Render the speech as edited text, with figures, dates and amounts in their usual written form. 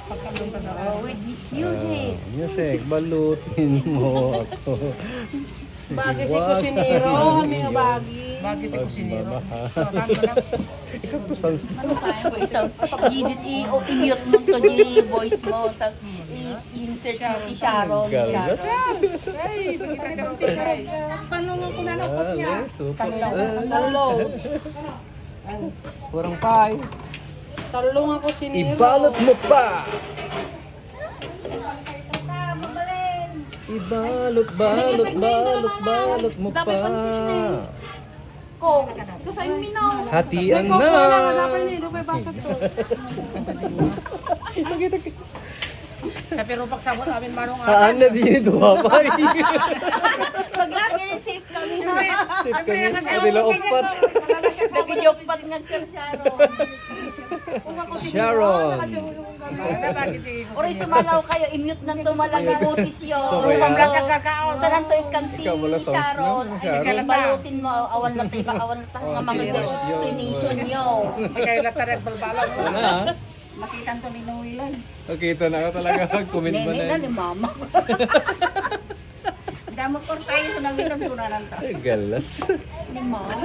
With music. Music, balutin mo ako. Bagi si kusinero, kami nga bagi. Bakit ito siniro? Ikaw to sounds Ano tayo voice sounds? I-mute mo to di voice mo. Tapos i-insert mo i-Sharon. galas. Ay, pakita ka rin sa ay. Panungan ko na napot niya. Super. Talo. Kurang pay. Talong ako sinero. Ibalot mo pa. Ibalot, balot, balot, balot mo pa. Ko. Kasi minaw. Hatian Kung wala nga na. dapat nilo kay basot to. Sa pero pagsabot amin manong Haan na din duha pa. Paglagi ni safe kami. Safe kami. Adila upat. Nag-jokpat nga Sir Sharon. Sharon. Ori sumalaw kayo, i-mute na tumalang yung boses yun. So, kaya? Sa nanto ikan si Ikaw wala sounds Sharon. na, Sharon. Balutin mo, awan na tayo, awan na tayo, Oh, nga mga serious explanation nyo. Si kayo lataret balbalang. Ano na? Makitan to ni Noelan. Okay, ito na ako talaga. Mag-comment ba Nene na na yun? ni Mama. Damot or tayo, nang itang tunanan to. Galas. Ni Mama.